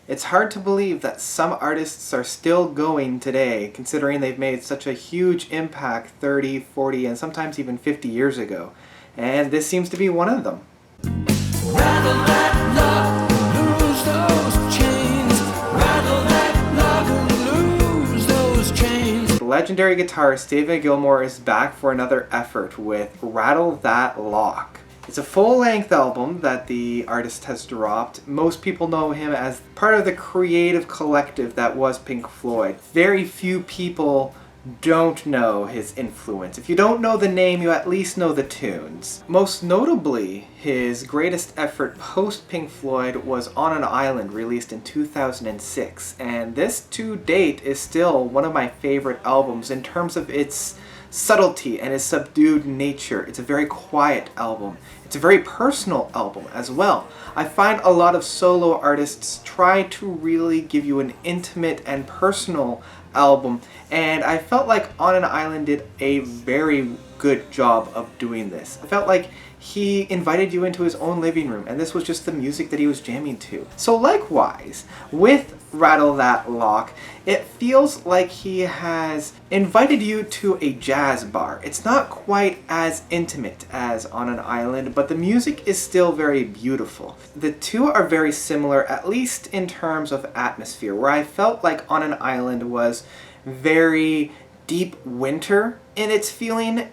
It's hard to believe that some artists are still going today, considering they've made such a huge impact 30, 40, and sometimes even 50 years ago. And this seems to be one of them. Rattle that lock, lose those chains. Rattle that lock and lose those chains. The legendary guitarist David Gilmour is back for another effort with Rattle That Lock. It's a full-length album that the artist has dropped. Most people know him as part of the creative collective that was Pink Floyd. Very few people don't know his influence. If you don't know the name, you at least know the tunes. Most notably, his greatest effort post-Pink Floyd was On an Island, released in 2006. And this, to date, is still one of my favorite albums in terms of its subtlety and its subdued nature. It's a very quiet album. It's a very personal album as well. I find a lot of solo artists try to really give you an intimate and personal album, and I felt like On an Island did a very good job of doing this. I felt like he invited you into his own living room, and this was just the music that he was jamming to. So likewise, with Rattle That Lock, it feels like he has invited you to a jazz bar. It's not quite as intimate as On an Island, but the music is still very beautiful. The two are very similar, at least in terms of atmosphere, where I felt like On an Island was very deep winter in its feeling.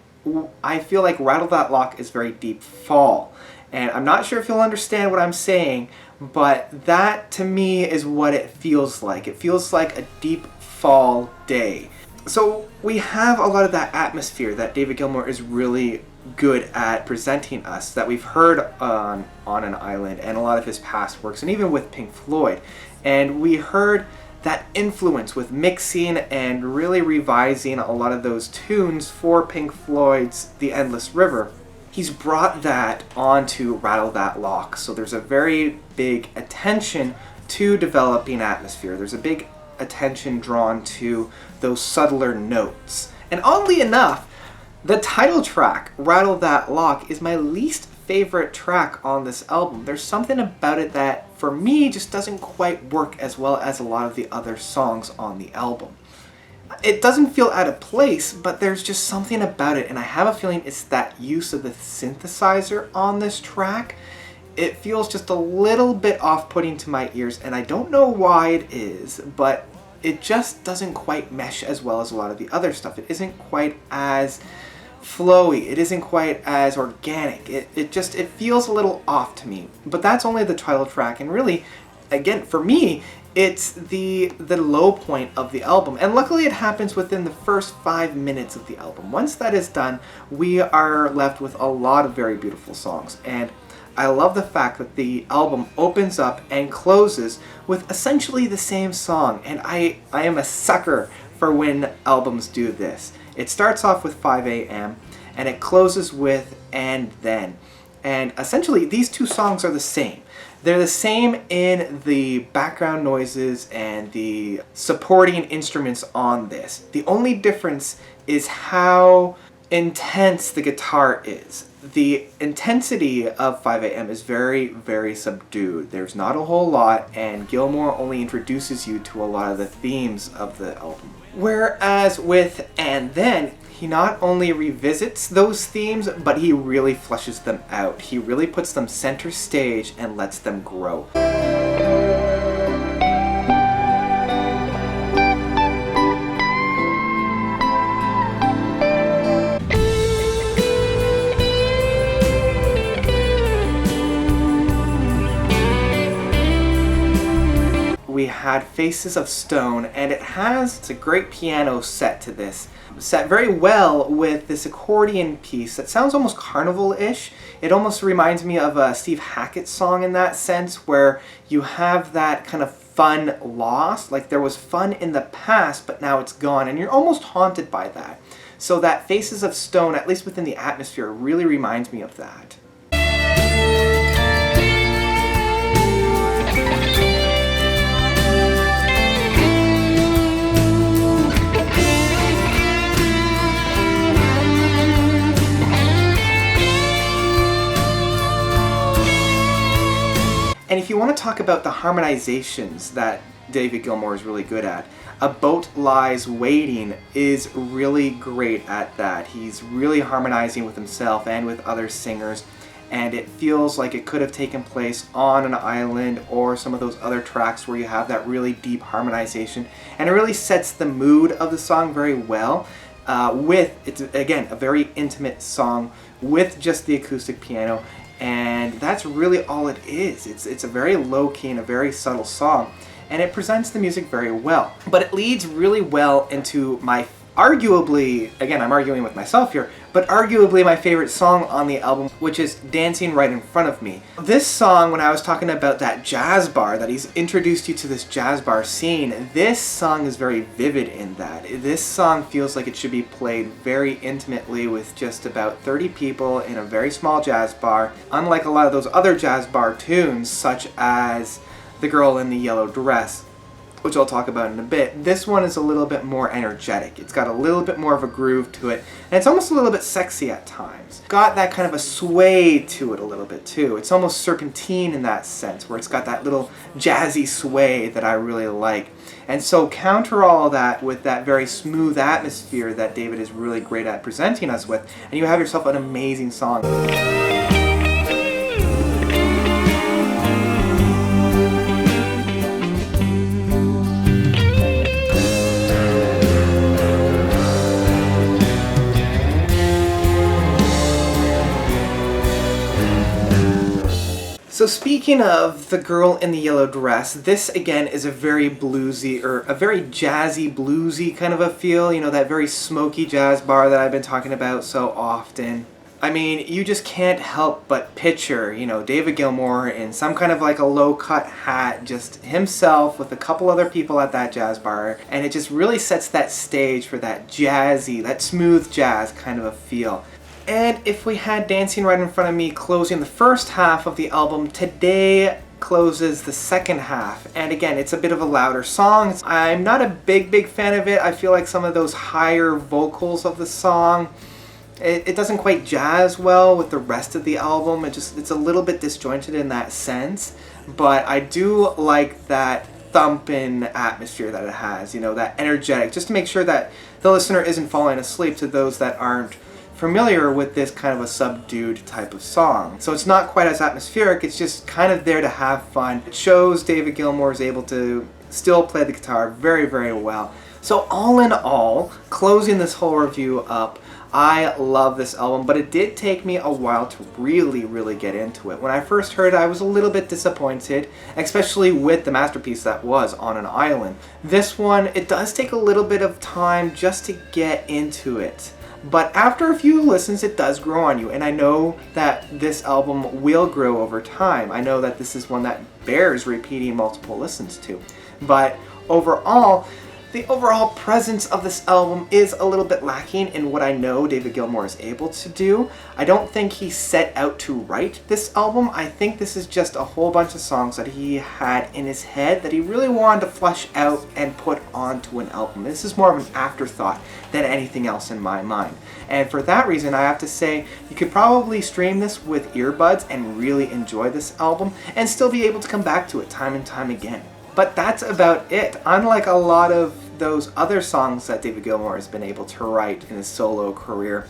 I feel like Rattle That Lock is very deep fall. And I'm not sure if you'll understand what I'm saying, but that to me is what it feels like. It feels like a deep fall day. So we have a lot of that atmosphere that David Gilmour is really good at presenting us, that we've heard on an Island and a lot of his past works, and even with Pink Floyd. And we heard that influence with mixing and really revising a lot of those tunes for Pink Floyd's The Endless River. He's brought that onto Rattle That Lock. So there's a very big attention to developing atmosphere. There's a big attention drawn to those subtler notes. And oddly enough, the title track, Rattle That Lock, is my least favorite track on this album. There's something about it that, for me, just doesn't quite work as well as a lot of the other songs on the album. It doesn't feel out of place, but there's just something about it, and I have a feeling it's that use of the synthesizer on this track. It feels just a little bit off-putting to my ears, and I don't know why it is, but it just doesn't quite mesh as well as a lot of the other stuff. It isn't quite as flowy, it isn't quite as organic. It feels a little off to me. But that's only the title track, and really, again, for me, it's the low point of the album. And luckily it happens within the first 5 minutes of the album. Once that is done, we are left with a lot of very beautiful songs. And I love the fact that the album opens up and closes with essentially the same song. And I am a sucker for when albums do this. It starts off with 5 a.m. and it closes with And Then. And essentially these two songs are the same. They're the same in the background noises and the supporting instruments on this. The only difference is how intense the guitar is. The intensity of 5 a.m. is very, very subdued. There's not a whole lot, and Gilmour only introduces you to a lot of the themes of the album. Whereas with And Then, he not only revisits those themes, but he really fleshes them out. He really puts them center stage and lets them grow. We had Faces of Stone, and it's a great piano set to this. Set very well with this accordion piece that sounds almost carnival-ish. It almost reminds me of a Steve Hackett song in that sense, where you have that kind of fun lost, like there was fun in the past but now it's gone, and you're almost haunted by that. So that Faces of Stone, at least within the atmosphere, really reminds me of that. And if you want to talk about the harmonizations that David Gilmour is really good at. A Boat Lies Waiting is really great at that. He's really harmonizing with himself and with other singers, and it feels like it could have taken place on an island or some of those other tracks where you have that really deep harmonization, and it really sets the mood of the song very well. It's again a very intimate song with just the acoustic piano, and that's really all it is. It's a very low-key and a very subtle song, and it presents the music very well. But it leads really well into my arguably, again I'm arguing with myself here, but arguably my favorite song on the album, which is Dancing Right in Front of Me. This song, when I was talking about that jazz bar, that he's introduced you to this jazz bar scene, this song is very vivid in that. This song feels like it should be played very intimately with just about 30 people in a very small jazz bar, unlike a lot of those other jazz bar tunes, such as The Girl in the Yellow Dress, which I'll talk about in a bit. This one is a little bit more energetic. It's got a little bit more of a groove to it, and it's almost a little bit sexy at times. Got that kind of a sway to it a little bit too. It's almost serpentine in that sense, where it's got that little jazzy sway that I really like. And so counter all that with that very smooth atmosphere that David is really great at presenting us with, and you have yourself an amazing song. So speaking of The Girl in the Yellow Dress, this again is a very bluesy, or a very jazzy, bluesy kind of a feel, you know, that very smoky jazz bar that I've been talking about so often. I mean, you just can't help but picture, you know, David Gilmour in some kind of like a low-cut hat, just himself with a couple other people at that jazz bar, and it just really sets that stage for that jazzy, that smooth jazz kind of a feel. And if we had Dancing Right in Front of Me closing the first half of the album, Today closes the second half. And again, it's a bit of a louder song. I'm not a big fan of it. I feel like some of those higher vocals of the song, it doesn't quite jazz well with the rest of the album. It's a little bit disjointed in that sense. But I do like that thumping atmosphere that it has, you know, that energetic, just to make sure that the listener isn't falling asleep, to those that aren't familiar with this kind of a subdued type of song. So it's not quite as atmospheric, it's just kind of there to have fun. It shows David Gilmour is able to still play the guitar very well. So all in all, closing this whole review up, I love this album, but it did take me a while to really get into it. When I first heard it, I was a little bit disappointed, especially with the masterpiece that was On an Island. This one, it does take a little bit of time just to get into it. But after a few listens, it does grow on you, and I know that this album will grow over time. I know that this is one that bears repeating multiple listens to. But overall, the overall presence of this album is a little bit lacking in what I know David Gilmour is able to do. I don't think he set out to write this album. I think this is just a whole bunch of songs that he had in his head that he really wanted to flesh out and put onto an album. This is more of an afterthought than anything else in my mind. And for that reason, I have to say, you could probably stream this with earbuds and really enjoy this album and still be able to come back to it time and time again. But that's about it. Unlike a lot of those other songs that David Gilmour has been able to write in his solo career,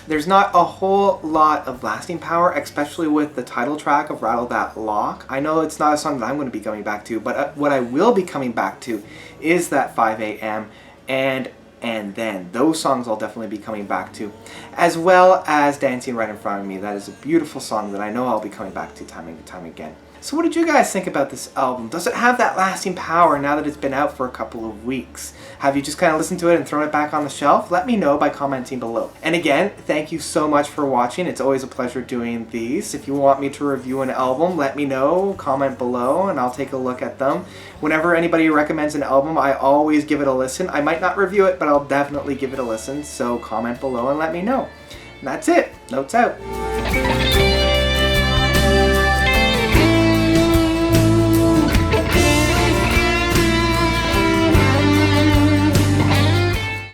there's not a whole lot of lasting power, especially with the title track of Rattle That Lock. I know it's not a song that I'm going to be coming back to, but what I will be coming back to is that 5 a.m. and Then. Those songs I'll definitely be coming back to, as well as Dancing Right in Front of Me. That is a beautiful song that I know I'll be coming back to time and time again. So what did you guys think about this album? Does it have that lasting power now that it's been out for a couple of weeks? Have you just kind of listened to it and thrown it back on the shelf? Let me know by commenting below. And again, thank you so much for watching. It's always a pleasure doing these. If you want me to review an album, let me know, comment below, and I'll take a look at them. Whenever anybody recommends an album, I always give it a listen. I might not review it, but I'll definitely give it a listen, so comment below and let me know. And that's it. Notes out.